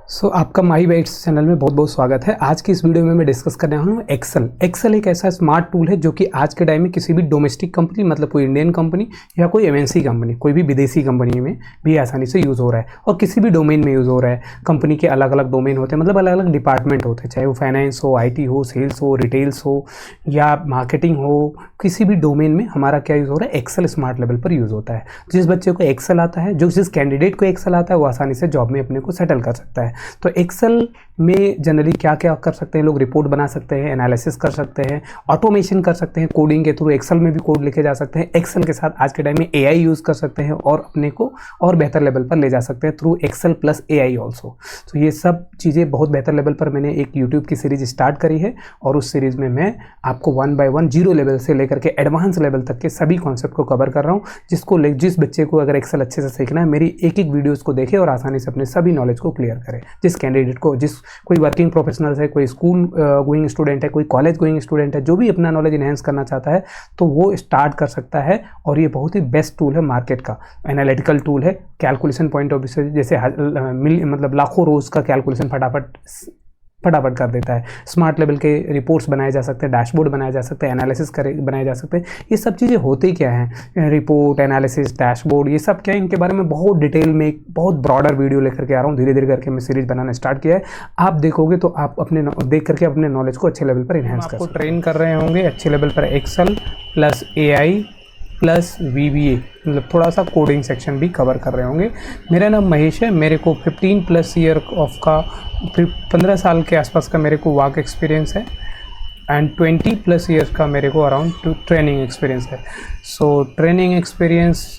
आपका माई bytes channel में बहुत बहुत स्वागत है। आज की इस वीडियो में मैं डिस्कस करने वाला हूँ एक्सेल एक ऐसा स्मार्ट टूल है जो कि आज के टाइम में किसी भी डोमेस्टिक कंपनी मतलब कोई इंडियन कंपनी या कोई एमएनसी कंपनी कोई भी विदेशी कंपनी में भी आसानी से यूज़ हो रहा है और किसी भी डोमेन में यूज़ हो रहा है। कंपनी के अलग अलग डोमेन होते हैं, मतलब अलग अलग डिपार्टमेंट होते हैं, चाहे वो फाइनेंस हो, IT हो, सेल्स हो, रिटेल्स हो या मार्केटिंग हो, किसी भी डोमेन में हमारा क्या यूज़ हो रहा है, एक्सेल स्मार्ट लेवल पर यूज़ होता है। जिस बच्चे को एक्सेल आता है, जिस कैंडिडेट को एक्सेल आता है, वो आसानी से जॉब में अपने को सेटल कर सकता है। तो एक्सेल में जनरली क्या क्या कर सकते हैं लोग, रिपोर्ट बना सकते हैं, एनालिसिस कर सकते हैं, ऑटोमेशन कर सकते हैं, कोडिंग के थ्रू एक्सेल में भी कोड लिखे जा सकते हैं। एक्सेल के साथ आज के टाइम में AI यूज़ कर सकते हैं और अपने को और बेहतर लेवल पर ले जा सकते हैं through Excel plus AI also. तो ये सब चीज़ें बहुत बेहतर लेवल पर मैंने एक यूट्यूब की सीरीज स्टार्ट करी है और उस सीरीज़ में मैं आपको 1 by 1 जीरो लेवल से लेकर के एडवांस लेवल तक के सभी कॉन्सेप्ट को कवर कर रहा हूँ। जिस बच्चे को अगर एक्सेल अच्छे से सीखना है, मेरी एक एक वीडियोज़ को देखे और आसानी से अपने सभी नॉलेज को क्लियर करे। जिस कैंडिडेट को, कोई वर्किंग प्रोफेशनल्स है, कोई स्कूल गोइंग स्टूडेंट है, कोई कॉलेज गोइंग स्टूडेंट है, जो भी अपना नॉलेज इन्हेंस करना चाहता है तो वो स्टार्ट कर सकता है। और ये बहुत ही बेस्ट टूल है मार्केट का, एनालिटिकल टूल है। कैलकुलेशन पॉइंट ऑफ व्यू से जैसे मतलब लाखों रोज़ का कैलकुलेशन फटाफट कर देता है। स्मार्ट लेवल के रिपोर्ट्स बनाए जा सकते हैं, डैशबोर्ड बनाए जा सकते हैं, एनालिसिस बनाए जा सकते हैं। ये सब चीज़ें होती क्या हैं, रिपोर्ट, एनालिसिस, डैशबोर्ड, ये सब क्या है, इनके बारे में बहुत डिटेल में एक बहुत ब्रॉडर वीडियो लेकर के आ रहा हूँ। धीरे धीरे करके मैं सीरीज बनाना स्टार्ट किया है। आप देखोगे तो आप देख करके अपने नॉलेज को अच्छे लेवल पर इन्हेंस कर सकते हैं। ट्रेन कर रहे होंगे अच्छे लेवल पर Excel plus AI plus VBA, मतलब थोड़ा सा कोडिंग सेक्शन भी कवर कर रहे होंगे। मेरा नाम महेश है। मेरे को 15+ ईयर का 15 साल के आसपास का मेरे को वर्क एक्सपीरियंस है एंड 20+ ईयर्स का मेरे को अराउंड ट्रेनिंग एक्सपीरियंस है। So training experience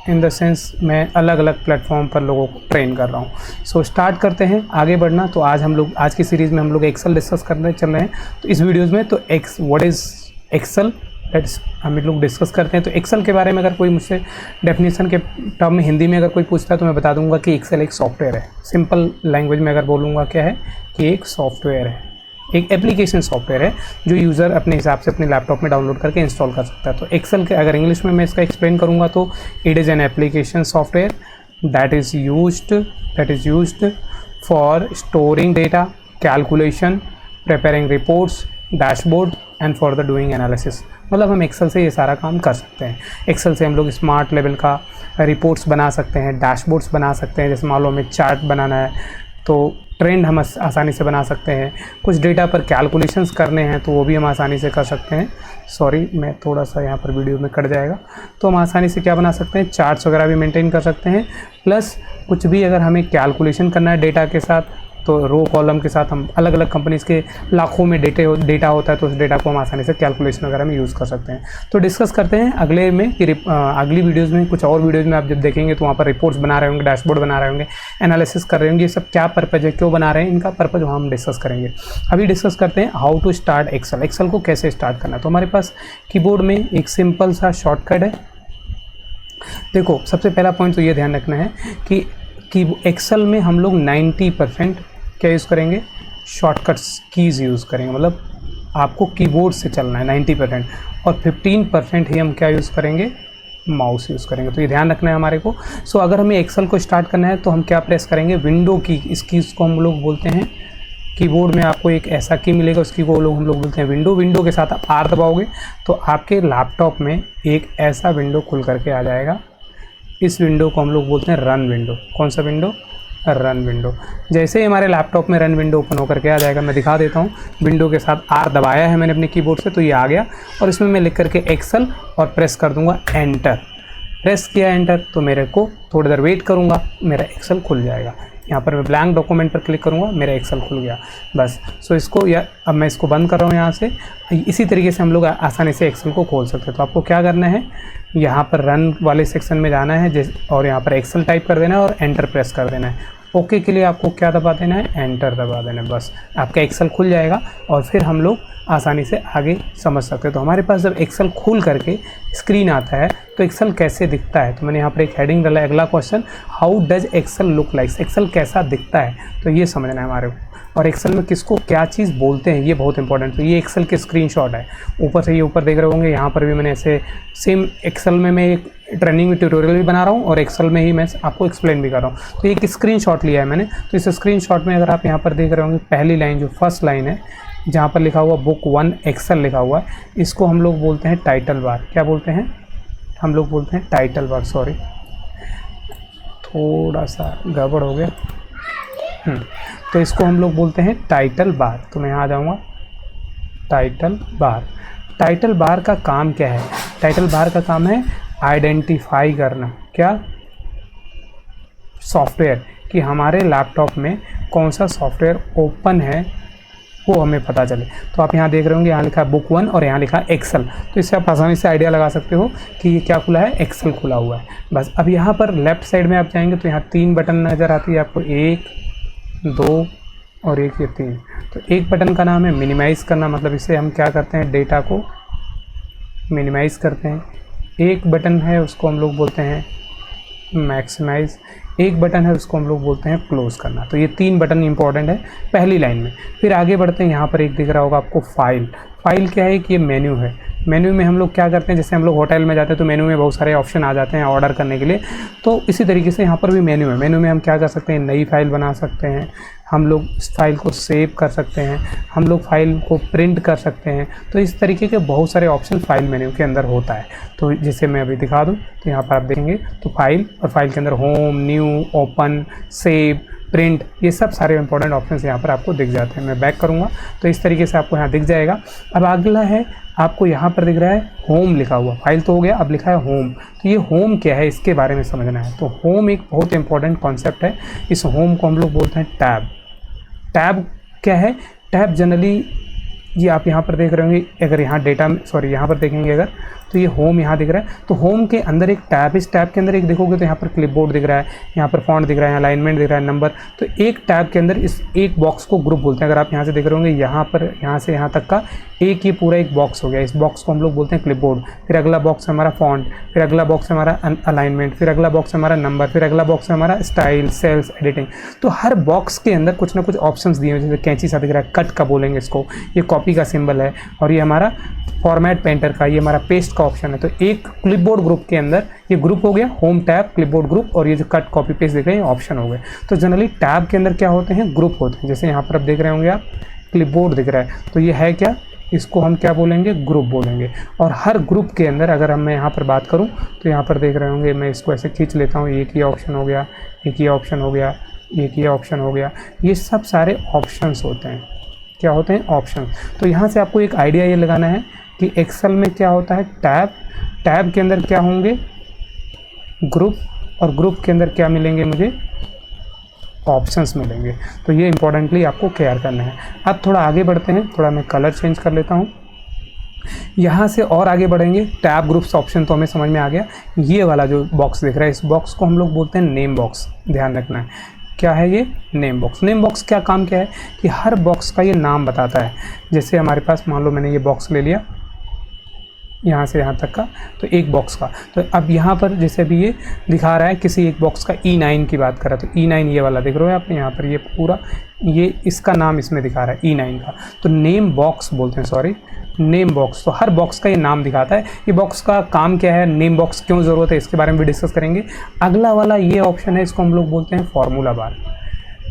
in the sense मैं अलग अलग प्लेटफॉर्म पर लोगों को ट्रेन कर रहा हूँ। सो स्टार्ट करते हैं आगे बढ़ना। तो आज की सीरीज़ में हम लोग एक्सेल डिस्कस करने चल रहे हैं। तो इस वीडियोज़ में तो व्हाट इज़ एक्सेल हम लोग डिस्कस करते हैं। तो एक्सेल के बारे में अगर कोई मुझसे डेफिनेशन के टर्म में हिंदी में अगर कोई पूछता है तो मैं बता दूंगा कि एक्सेल एक सॉफ्टवेयर है। सिंपल लैंग्वेज में अगर बोलूँगा क्या है कि एक सॉफ्टवेयर है, एक एप्लीकेशन सॉफ्टवेयर है जो यूज़र अपने हिसाब से अपने लैपटॉप में डाउनलोड करके इंस्टॉल कर सकता है। तो एक्सेल के अगर इंग्लिश में मैं इसका एक्सप्लेन करूँगा तो it is an application software that is used for storing data, calculation, preparing reports, dashboard and for the doing analysis. मतलब हम एक्सेल से ये सारा काम कर सकते हैं। एक्सेल से हम लोग स्मार्ट लेवल का रिपोर्ट्स बना सकते हैं, डैशबोर्ड्स बना सकते हैं। जैसे मान लो हमें चार्ट बनाना है तो ट्रेंड हम आसानी से बना सकते हैं। कुछ डेटा पर कैलकुलेशंस करने हैं तो वो भी हम आसानी से कर सकते हैं। सॉरी, मैं थोड़ा सा यहाँ पर वीडियो में कट जाएगा। तो हम आसानी से क्या बना सकते हैं, चार्ट्स वगैरह भी मेंटेन कर सकते हैं। प्लस कुछ भी अगर हमें कैलकुलेशन करना है डेटा के साथ तो रो कॉलम के साथ हम अलग अलग कंपनीज़ के लाखों में डेटा होता है तो उस डेटा को हम आसानी से कैलकुलेशन वगैरह में यूज़ कर सकते हैं। तो डिस्कस करते हैं अगले में कि अगली वीडियोज़ में, कुछ और वीडियोज़ में आप जब देखेंगे तो वहाँ पर रिपोर्ट्स बना रहे होंगे, डैशबोर्ड बना रहे होंगे, एनालिसिस कर रहे होंगे। ये सब क्या पर्पज़ है, क्यों बना रहे हैं, इनका पर्पज़ वहाँ हम डिस्कस करेंगे। अभी डिस्कस करते हैं how to start Excel. Excel को कैसे स्टार्ट करना है। तो हमारे पास कीबोर्ड में एक सिंपल सा शॉर्टकट है। देखो, सबसे पहला पॉइंट तो ये ध्यान रखना है कि एक्सेल में हम लोग 90% क्या यूज़ करेंगे, शॉर्टकट्स कीज़ यूज़ करेंगे। मतलब आपको कीबोर्ड से चलना है 90% और 15% ही हम क्या यूज़ करेंगे, माउस यूज़ करेंगे। तो ये ध्यान रखना है हमारे को। सो अगर हमें एक्सेल को स्टार्ट करना है तो हम क्या प्रेस करेंगे, विंडो की। इस कीज़ को हम लोग बोलते हैं, कीबोर्ड में आपको एक ऐसा की मिलेगा, उसकी को हम लोग बोलते हैं विंडो। विंडो के साथ आप R दबाओगे तो आपके लैपटॉप में एक ऐसा विंडो खुल करके आ जाएगा। इस विंडो को हम लोग बोलते हैं रन विंडो। कौन सा विंडो, रन विंडो। जैसे ही हमारे लैपटॉप में रन विंडो ओपन होकर के आ जाएगा, मैं दिखा देता हूँ। विंडो के साथ R दबाया है मैंने अपने कीबोर्ड से तो ये आ गया और इसमें मैं लिख करके एक्सेल और प्रेस कर दूंगा एंटर। प्रेस किया एंटर तो मेरे को थोड़ी देर वेट करूँगा, मेरा एक्सेल खुल जाएगा। यहाँ पर मैं ब्लैंक डॉक्यूमेंट पर क्लिक करूँगा, मेरा एक्सेल खुल गया बस। सो इसको अब मैं इसको बंद कर रहा हूँ यहाँ से। इसी तरीके से हम लोग आसानी से एक्सेल को खोल सकते हैं। तो आपको क्या करना है, यहाँ पर रन वाले सेक्शन में जाना है और यहाँ पर एक्सेल टाइप कर देना है और एंटर प्रेस कर देना है। ओके के लिए आपको क्या दबा देना है, एंटर दबा देना है। बस आपका एक्सेल खुल जाएगा और फिर हम लोग आसानी से आगे समझ सकते हैं। तो हमारे पास जब एक्सेल खुल करके स्क्रीन आता है तो एक्सेल कैसे दिखता है, तो मैंने यहाँ पर एक हेडिंग डाला, अगला question, how does Excel look like, Excel कैसा दिखता है, तो ये समझना है हमारे को। और एक्सेल में किसको क्या चीज़ बोलते हैं ये बहुत इंपॉर्टेंट। तो ये एक्सेल के स्क्रीनशॉट है, ऊपर से ये ऊपर देख रहे होंगे, यहाँ पर भी मैंने ऐसे सेम एक्सेल में मैं एक ट्रेनिंग में ट्यूटोरियल भी बना रहा हूँ और एक्सेल में ही मैं आपको एक्सप्लेन भी कर रहा हूँ। तो एक स्क्रीनशॉट लिया है मैंने, तो इस स्क्रीनशॉट में अगर आप यहाँ पर देख रहे होंगे, पहली लाइन जो फर्स्ट लाइन है जहाँ पर लिखा हुआ बुक 1 एक्सेल लिखा हुआ है, इसको हम लोग बोलते हैं टाइटल बार। क्या बोलते हैं हम लोग? बोलते हैं टाइटल बार। सॉरी, थोड़ा सा गड़बड़ हो गया। तो इसको हम लोग बोलते हैं टाइटल बार। तो मैं यहाँ आ जाऊँगा, टाइटल बार। टाइटल बार का काम क्या है? टाइटल बार का काम है आइडेंटिफाई करना, क्या? सॉफ्टवेयर, कि हमारे लैपटॉप में कौन सा सॉफ्टवेयर ओपन है वो हमें पता चले। तो आप यहाँ देख रहे होंगे, यहाँ लिखा है बुक 1 और यहाँ लिखा है एक्सेल, तो इससे आप आसानी से आइडिया लगा सकते हो कि ये क्या खुला है, एक्सेल खुला हुआ है। बस अब यहाँ पर लेफ्ट साइड में आप जाएंगे तो यहाँ 3 बटन नज़र आती है आपको, 1, 2 और एक ये 3। तो एक बटन का नाम है मिनिमाइज़ करना, मतलब इसे हम क्या करते हैं, डेटा को मिनिमाइज़ करते हैं। एक बटन है उसको हम लोग बोलते हैं मैक्सिमाइज़, एक बटन है उसको हम लोग बोलते हैं क्लोज़ करना। तो ये 3 बटन इंपॉर्टेंट है पहली लाइन में। फिर आगे बढ़ते हैं, यहाँ पर एक दिख रहा होगा आपको फाइल। फाइल क्या है कि ये मेन्यू है। मेन्यू में हम लोग क्या करते हैं, जैसे हम लोग होटल में जाते हैं तो मेन्यू में बहुत सारे ऑप्शन आ जाते हैं ऑर्डर करने के लिए, तो इसी तरीके से यहाँ पर भी मेन्यू है। मेन्यू में हम क्या कर सकते हैं, नई फाइल बना सकते हैं, हम लोग इस फाइल को सेव कर सकते हैं, हम लोग फाइल को प्रिंट कर सकते हैं। तो इस तरीके के बहुत सारे ऑप्शन फाइल मेन्यू के अंदर होता है। तो जैसे मैं अभी दिखा दूँ तो यहाँ पर आप देखेंगे तो फाइल, और फाइल के अंदर home, new, open, save, print, ये सब सारे इंपॉर्टेंट ऑप्शंस यहाँ पर आपको दिख जाते हैं। मैं बैक करूँगा तो इस तरीके से आपको यहाँ दिख जाएगा। अब अगला है, आपको यहाँ पर दिख रहा है होम लिखा हुआ, फाइल तो हो गया, अब लिखा है होम। तो ये होम क्या है इसके बारे में समझना है। तो होम एक बहुत इंपॉर्टेंट कॉन्सेप्ट है। इस होम को हम लोग बोलते हैं टैब। टैब क्या है? टैब जनरली ये आप यहाँ पर देख रहे होंगे, अगर यहाँ डेटा में, सॉरी यहाँ पर देखेंगे अगर, तो ये होम यहाँ दिख रहा है। तो होम के अंदर एक टैब, इस टैब के अंदर एक देखोगे तो यहाँ पर क्लिपबोर्ड दिख रहा है, यहाँ पर फॉन्ट दिख रहा है, अलाइनमेंट दिख रहा है, नंबर। तो एक टैब के अंदर इस एक बॉक्स को ग्रुप बोलते हैं। अगर आप यहाँ से देख रहे होंगे, यहाँ पर यहाँ से यहाँ तक का एक ये पूरा एक बॉक्स हो गया, इस बॉक्स को हम लोग बोलते हैं क्लिपबोर्ड। फिर अगला बॉक्स है हमारा फॉन्ट, फिर अगला बॉक्स है हमारा अलाइनमेंट, फिर अगला बॉक्स है हमारा नंबर, फिर अगला बॉक्स है हमारा स्टाइल, सेल्स, एडिटिंग। तो हर बॉक्स के अंदर कुछ ना कुछ ऑप्शंस दिए हुए, जैसे कैंची सा दिख रहा है, कट का बोलेंगे इसको, ये कॉपी का सिंबल है, और ये हमारा फॉर्मेट पेंटर का, ये हमारा पेस्ट का ऑप्शन है। तो एक क्लिपबोर्ड ग्रुप के अंदर ये ग्रुप हो गया, होम टैब, क्लिपबोर्ड ग्रुप, और ये जो कट कॉपी पेस्ट दिख रहे हैं ऑप्शन हो गए। तो जनरली टैब के अंदर क्या होते हैं, ग्रुप होते हैं। जैसे यहाँ पर आप देख रहे होंगे, आप क्लिपबोर्ड दिख रहा है, तो ये है क्या, इसको हम क्या बोलेंगे, ग्रुप बोलेंगे। और हर ग्रुप के अंदर अगर मैं यहाँ पर बात करूँ तो यहाँ पर देख रहे होंगे, मैं इसको ऐसे खींच लेता हूँ, एक ही ऑप्शन हो गया, एक ही ऑप्शन हो गया, एक ही ऑप्शन हो गया। ये सब सारे ऑप्शंस होते हैं। क्या होते हैं, ऑप्शन। तो यहाँ से आपको एक आइडिया ये लगाना है कि एक्सेल में क्या होता है, टैब, टैब के अंदर क्या होंगे, ग्रुप, और ग्रुप के अंदर क्या मिलेंगे मुझे, ऑप्शंस मिलेंगे। तो ये इंपॉर्टेंटली आपको क्लियर करना है। अब थोड़ा आगे बढ़ते हैं, थोड़ा मैं कलर चेंज कर लेता हूँ। यहाँ से और आगे बढ़ेंगे, टैब, ग्रुप्स, ऑप्शन तो हमें समझ में आ गया। ये वाला जो बॉक्स दिख रहा है, इस बॉक्स को हम लोग बोलते हैं नेम बॉक्स। ध्यान रखना है, क्या है ये, नेम बॉक्स। नेम बॉक्स क्या काम क्या है कि हर बॉक्स का ये नाम बताता है। जैसे हमारे पास मान लो मैंने ये बॉक्स ले लिया, यहाँ से यहाँ तक का, तो एक बॉक्स का। तो अब यहाँ पर जैसे भी ये दिखा रहा है किसी एक बॉक्स का, E9 की बात कर रहा है, तो E9 ये वाला देख रहे हो आप यहाँ पर, ये पूरा ये इसका नाम इसमें दिखा रहा है E9 का, तो नेम बॉक्स बोलते हैं, सॉरी नेम बॉक्स। तो हर बॉक्स का ये नाम दिखाता है। ये बॉक्स का काम क्या है, नेम बॉक्स क्यों ज़रूरत है, इसके बारे में भी डिस्कस करेंगे। अगला वाला ये ऑप्शन है, इसको हम लोग बोलते हैं फार्मूला बार।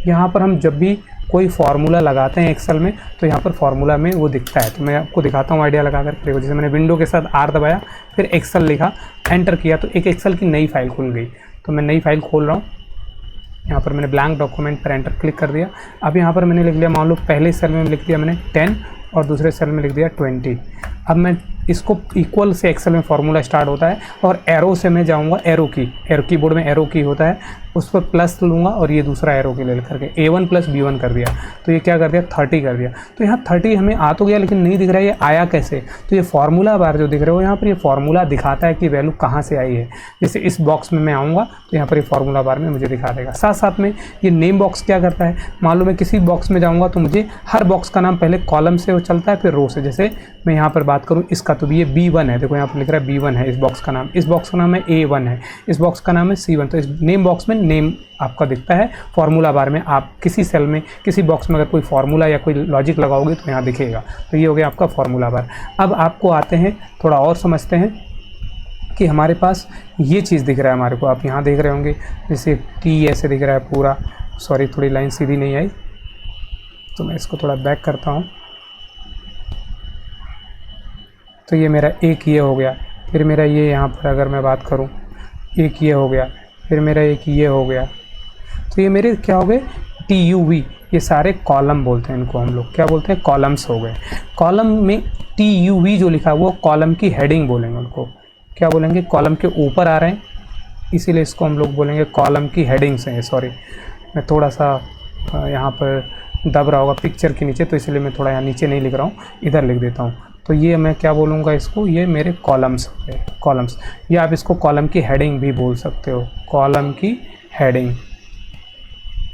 यहाँ पर हम जब भी कोई फार्मूला लगाते हैं एक्सेल में तो यहाँ पर फार्मूला में वो दिखता है। तो मैं आपको दिखाता हूँ आइडिया लगा कर। देखो, जैसे मैंने विंडो के साथ R दबाया, फिर एक्सेल लिखा, एंटर किया, तो एक एक्सेल की नई फाइल खुल गई। तो मैं नई फाइल खोल रहा हूँ, यहाँ पर मैंने ब्लैंक डॉक्यूमेंट पर एंटर क्लिक कर दिया। अब यहाँ पर मैंने लिख लिया, मान लो पहले सेल में लिख दिया मैंने 10 और दूसरे सेल में लिख दिया 20। अब मैं इसको इक्वल से एक्सेल में फार्मूला स्टार्ट होता है, और एरो से मैं जाऊँगा, एरो कीबोर्ड में एरो की होता है, उस पर प्लस लूँगा और ये दूसरा एरो की ले करके A1 + B1 कर दिया। तो ये क्या कर दिया, 30 कर दिया। तो यहाँ 30 हमें आ तो गया, लेकिन नहीं दिख रहा है ये आया कैसे। तो ये फार्मूला बार जो दिख रहे हो यहाँ पर, ये फार्मूला दिखाता है कि वैल्यू कहाँ से आई है। जैसे इस बॉक्स में मैं आऊँगा तो यहाँ पर ये फार्मूला बार में मुझे दिखा देगा। साथ साथ में ये नेम बॉक्स क्या करता है, मान लो मैं किसी बॉक्स में जाऊँगा तो मुझे हर बॉक्स का नाम पहले कॉलम से वो चलता है, फिर रो से। जैसे मैं यहाँ पर बात करूं इसका तो ये B1 है, देखो यहाँ पर लिख रहा है B1 है इस बॉक्स का नाम, इस बॉक्स का नाम है A1 है, इस बॉक्स का नाम है C1। तो इस नेम बॉक्स में नेम आपका दिखता है, फार्मूला बार में आप किसी सेल में किसी बॉक्स में अगर कोई फार्मूला या कोई लॉजिक लगाओगे तो यहाँ दिखेगा। तो ये हो गया आपका फार्मूला बार। अब आपको आते हैं थोड़ा और समझते हैं कि हमारे पास ये चीज़ दिख रहा है हमारे को, आप यहाँ देख रहे होंगे जैसे T ऐसे दिख रहा है पूरा, सॉरी थोड़ी लाइन सीधी नहीं आई तो मैं इसको थोड़ा बैक करता हूँ। तो ये मेरा एक ये हो गया, फिर मेरा ये यहाँ पर अगर मैं बात करूँ एक ये हो गया, फिर मेरा एक ये हो गया। तो ये मेरे क्या हो गए TUV, ये सारे कॉलम बोलते हैं इनको हम लोग, क्या बोलते हैं कॉलम्स हो गए। कॉलम में TUV जो लिखा है वो कॉलम की हेडिंग बोलेंगे, उनको क्या बोलेंगे कॉलम के ऊपर आ रहे हैं इसीलिए इसको हम लोग बोलेंगे कॉलम की हेडिंग्स हैं। सॉरी मैं थोड़ा सा यहाँ पर दब रहा होगा पिक्चर के नीचे, तो इसलिए मैं थोड़ा यहाँ नीचे नहीं लिख रहा हूँ, इधर लिख देता हूँ। तो ये मैं क्या बोलूँगा इसको, ये मेरे कॉलम्स हो गए, कॉलम्स। या आप इसको कॉलम की हेडिंग भी बोल सकते हो, कॉलम की हेडिंग।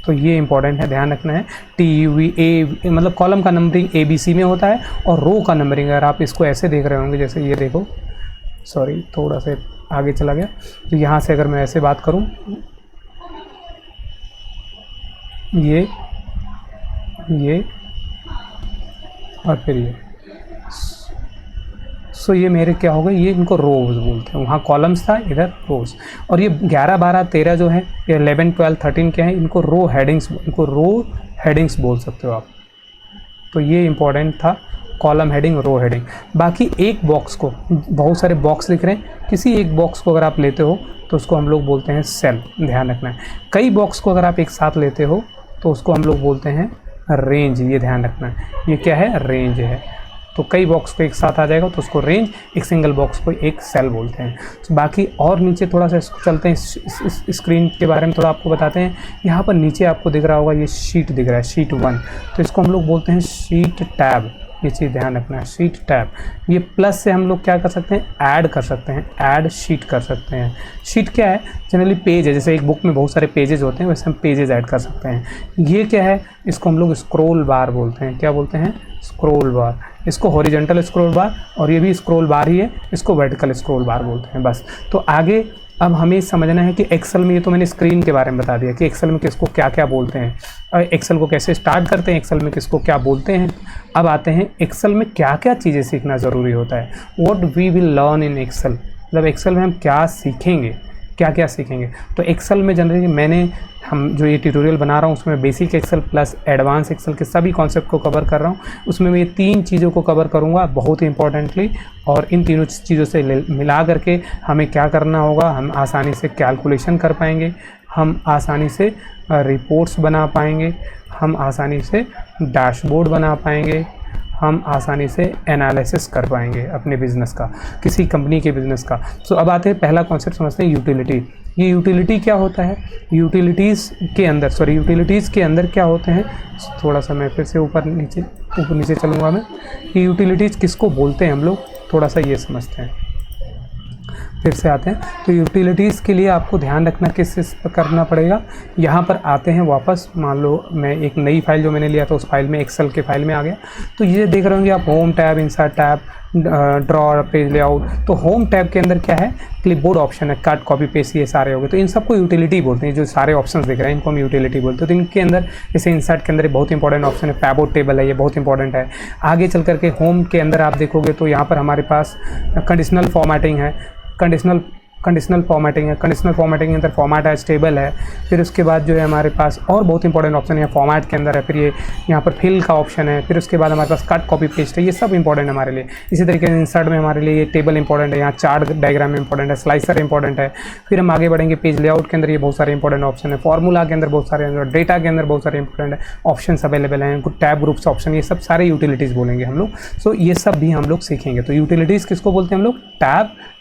तो ये इंपॉर्टेंट है, ध्यान रखना है। TUV A मतलब कॉलम का नंबरिंग ABC में होता है, और रो का नंबरिंग अगर आप इसको ऐसे देख रहे होंगे जैसे ये देखो, सॉरी थोड़ा सा आगे चला गया। तो यहाँ से अगर मैं ऐसे बात करूँ ये और फिर ये, सो ये मेरे क्या हो गए, ये इनको रोज बोलते हैं। वहाँ कॉलम्स था, इधर रोज। और ये 11, 12, 13 जो है, ये 11, 12, 13 क्या है, इनको रो हेडिंग्स, इनको रो हेडिंग्स बोल सकते हो आप। तो ये इंपॉर्टेंट था, कॉलम हेडिंग, रो हेडिंग। बाकी एक बॉक्स को, बहुत सारे बॉक्स दिख रहे हैं, किसी एक बॉक्स को अगर आप लेते हो तो उसको हम लोग बोलते हैं सेल, ध्यान रखना है। कई बॉक्स को अगर आप एक साथ लेते हो तो उसको हम लोग बोलते हैं रेंज, ये ध्यान रखना है। ये क्या है, रेंज है। तो कई बॉक्स को एक साथ आ जाएगा तो उसको रेंज, एक सिंगल बॉक्स को एक सेल बोलते हैं। तो बाकी और नीचे थोड़ा सा चलते हैं, इस स्क्रीन के बारे में थोड़ा आपको बताते हैं। यहाँ पर नीचे आपको दिख रहा होगा ये शीट दिख रहा है, शीट 1, तो इसको हम लोग बोलते हैं शीट टैब। ये चीज़ ध्यान रखना है, शीट टैब। ये प्लस से हम लोग क्या कर सकते हैं, ऐड कर सकते हैं, ऐड शीट कर सकते हैं। शीट क्या है, जनरली पेज है, जैसे एक बुक में बहुत सारे पेजेस होते हैं वैसे हम पेजेस ऐड कर सकते हैं। ये क्या है, इसको हम लोग स्क्रॉल बार बोलते हैं, क्या बोलते हैं, स्क्रॉल बार। इसको हॉरिजॉन्टल स्क्रॉल बार, और ये भी स्क्रॉल बार ही है, इसको वर्टिकल स्क्रॉल बार बोलते हैं। बस। तो आगे अब हमें समझना है कि एक्सेल में, ये तो मैंने स्क्रीन के बारे में बता दिया कि एक्सेल में किसको क्या क्या बोलते हैं, और एक्सेल को कैसे स्टार्ट करते हैं, एक्सेल में किसको क्या बोलते हैं। अब आते हैं एक्सेल में क्या क्या चीज़ें सीखना ज़रूरी होता है। What we will learn in Excel, मतलब एक्सेल में हम क्या सीखेंगे, क्या क्या सीखेंगे। तो एक्सेल में जनरली हम जो ये ट्यूटोरियल बना रहा हूँ उसमें basic Excel plus advance Excel के सभी कॉन्सेप्ट को कवर कर रहा हूँ। उसमें मैं ये 3 चीज़ों को कवर करूँगा बहुत ही इंपॉर्टेंटली, और इन तीनों चीज़ों से मिला करके हमें क्या करना होगा, हम आसानी से कैलकुलेशन कर पाएंगे, हम आसानी से रिपोर्ट्स बना पाएंगे, हम आसानी से डैशबोर्ड बना पाएंगे, हम आसानी से एनालिसिस कर पाएंगे अपने बिज़नेस का, किसी कंपनी के बिज़नेस का। सो अब आते हैं, पहला कॉन्सेप्ट समझते हैं यूटिलिटी। ये यूटिलिटी क्या होता है, यूटिलिटीज़ के अंदर क्या होते हैं। थोड़ा सा मैं फिर से ऊपर नीचे चलूँगा मैं। ये यूटिलिटीज़ किसको बोलते हैं हम लोग, थोड़ा सा ये समझते हैं, फिर से आते हैं। तो यूटिलिटीज़ के लिए आपको ध्यान रखना किस करना पड़ेगा। यहाँ पर आते हैं वापस, मान लो मैं एक नई फाइल जो मैंने लिया था उस फाइल में, एक्सेल के फाइल में आ गया। तो ये देख रहे होंगे आप, home tab, insert tab, draw, page layout. तो होम टैब के अंदर क्या है, क्लिपबोर्ड ऑप्शन है, कट, कॉपी, पेस्ट, ये सारे हो गए। तो इन सबको यूटिलिटी बोलते हैं, जो सारे ऑप्शंस दिख रहे हैं इनको हम यूटिलिटी बोलते हैं। तो इनके अंदर जैसे इंसर्ट के अंदर बहुत इंपॉर्टेंट ऑप्शन है पैवोट टेबल है, ये बहुत इंपॉर्टेंट है। आगे चल करके होम के अंदर आप देखोगे तो यहाँ पर हमारे पास कंडीशनल फॉर्मेटिंग है, कंडीशनल फॉर्मेटिंग के अंदर फॉर्मेट एज टेबल है। फिर उसके बाद जो है हमारे पास और बहुत इंपॉर्टेंट ऑप्शन है, फॉर्मेट के अंदर है, फिर ये यहाँ पर फिल का ऑप्शन है, फिर उसके बाद हमारे पास कट, कॉपी, पेस्ट है। ये सब इंपॉर्टेंट है हमारे लिए। इसी तरीके से इंसर्ट में हमारे लिए ये टेबल इंपॉर्टेंट है, यहाँ चार्ट डायग्राम इंपॉर्टेंट है, स्लाइसर इंपॉर्टेंट है। फिर हम आगे बढ़ेंगे, पेज लेआउट के अंदर ये बहुत सारे इंपॉर्टेंट ऑप्शन है, फॉर्मूला के अंदर बहुत सारे, डेटा के अंदर बहुत सारे इंपॉर्टेंट ऑप्शन अवेलेबल हैं, टैब ग्रुप्स ऑप्शन, ये सब सारे यूटिलिटीज़ बोलेंगे हम लोग। सो ये सब भी हम लोग सीखेंगे। तो यूटिलिटीज़ किसको बोलते हैं हम लोग,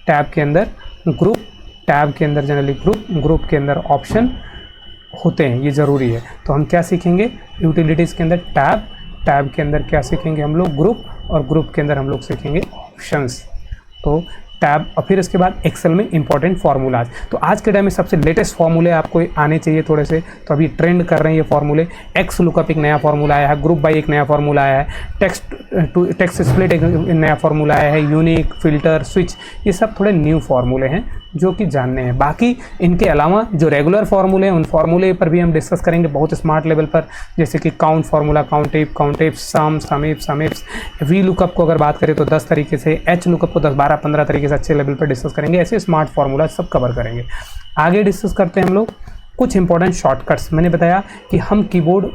टैब के अंदर ग्रुप, टैब के अंदर जनरली ग्रुप के अंदर ऑप्शन होते हैं, ये ज़रूरी है। तो हम क्या सीखेंगे यूटिलिटीज़ के अंदर, टैब के अंदर क्या सीखेंगे हम लोग, ग्रुप, और ग्रुप के अंदर हम लोग सीखेंगे ऑप्शंस। तो टैब और फिर इसके बाद एक्सेल में इंपॉर्टेंट फार्मूलाज। तो आज के टाइम में सबसे लेटेस्ट फार्मूले आपको आने चाहिए थोड़े से, तो अभी ट्रेंड कर रहे हैं ये फार्मूले। एक्स लुकअप एक नया फार्मूला आया है, ग्रुप बाई एक नया फार्मूला आया है, टेक्स्ट स्प्लिट एक नया फार्मूला आया है, यूनिक, फिल्टर, स्विच, ये सब थोड़े न्यू फार्मूले हैं जो कि जानने हैं। बाकी इनके अलावा जो रेगुलर फार्मूले हैं उन फार्मूले पर भी हम डिस्कस करेंगे बहुत स्मार्ट लेवल पर, जैसे कि count formula, count if, sum if, V lookup को अगर बात करें तो 10 तरीके से, एच लुकअप को 10, 12, 15 तरीके से अच्छे लेवल पर डिस्कस करेंगे। ऐसे स्मार्ट फार्मूला सब कवर करेंगे। आगे डिस्कस करते हैं हम लोग कुछ इंपॉर्टेंट शॉर्टकट्स। मैंने बताया कि हम कीबोर्ड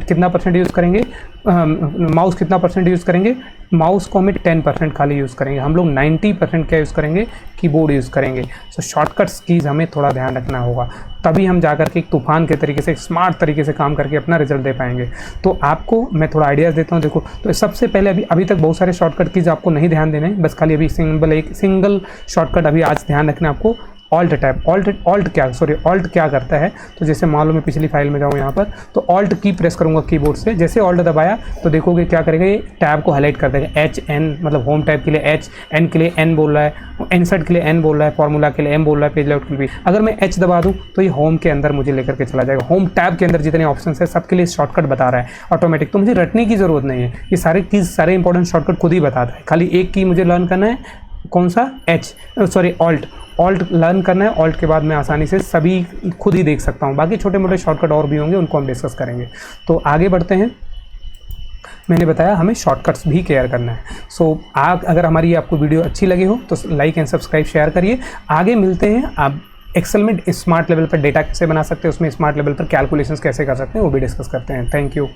कितना % यूज़ करेंगे, माउस कितना % यूज़ करेंगे। माउस को हमें 10% खाली यूज़ करेंगे, हम लोग 90% क्या यूज़ करेंगे, कीबोर्ड यूज़ करेंगे। सो शॉर्टकट्स की हमें थोड़ा ध्यान रखना होगा, तभी हम जा कर के एक तूफान के तरीके से, एक स्मार्ट तरीके से काम करके अपना रिजल्ट दे पाएंगे। तो आपको मैं थोड़ा आइडियाज़ देता हूँ। देखो, तो सबसे पहले अभी तक बहुत सारे शॉर्टकट कीज आपको नहीं ध्यान देने, बस खाली अभी सिंगल शॉर्टकट अभी आज ध्यान रखना आपको। ऑल्ट टैब, ऑल्ट क्या करता है, तो जैसे मान लो मैं पिछली फाइल में जाऊँ यहाँ पर, तो ऑल्ट की प्रेस करूँगा कीबोर्ड से, जैसे ऑल्ट दबाया तो देखोगे क्या करेगा, ये टैब को हाईलाइट कर देगा। HN मतलब होम टैब के लिए H, N के लिए N बोल रहा है, इंसर्ट के लिए N बोल रहा है, फार्मूला के लिए M बोल रहा है, पेज लेआउट के लिए भी। अगर मैं H दबा दूँ तो ये होम के अंदर मुझे लेकर के चला जाएगा। होम टैब के अंदर जितने ऑप्शन है सबके लिए शॉर्टकट बता रहा है ऑटोमेटिक, तो मुझे रटने की ज़रूरत नहीं है। ये सारे इंपॉर्टेंट शॉर्टकट खुद ही बताता है। खाली एक की मुझे लर्न करना है, कौन सा, ऑल्ट लर्न करना है। ऑल्ट के बाद मैं आसानी से सभी खुद ही देख सकता हूँ। बाकी छोटे मोटे शॉर्टकट और भी होंगे, उनको हम डिस्कस करेंगे। तो आगे बढ़ते हैं। मैंने बताया हमें शॉर्टकट्स भी केयर करना है। सो अगर हमारी आपको वीडियो अच्छी लगी हो तो लाइक एंड सब्सक्राइब शेयर करिए। आगे मिलते हैं। आप एक्सेल में स्मार्ट लेवल पर डेटा कैसे बना सकते हैं, उसमें स्मार्ट लेवल पर कैलकुलेशंस कैसे कर सकते हैं, वो भी डिस्कस करते हैं। Thank you.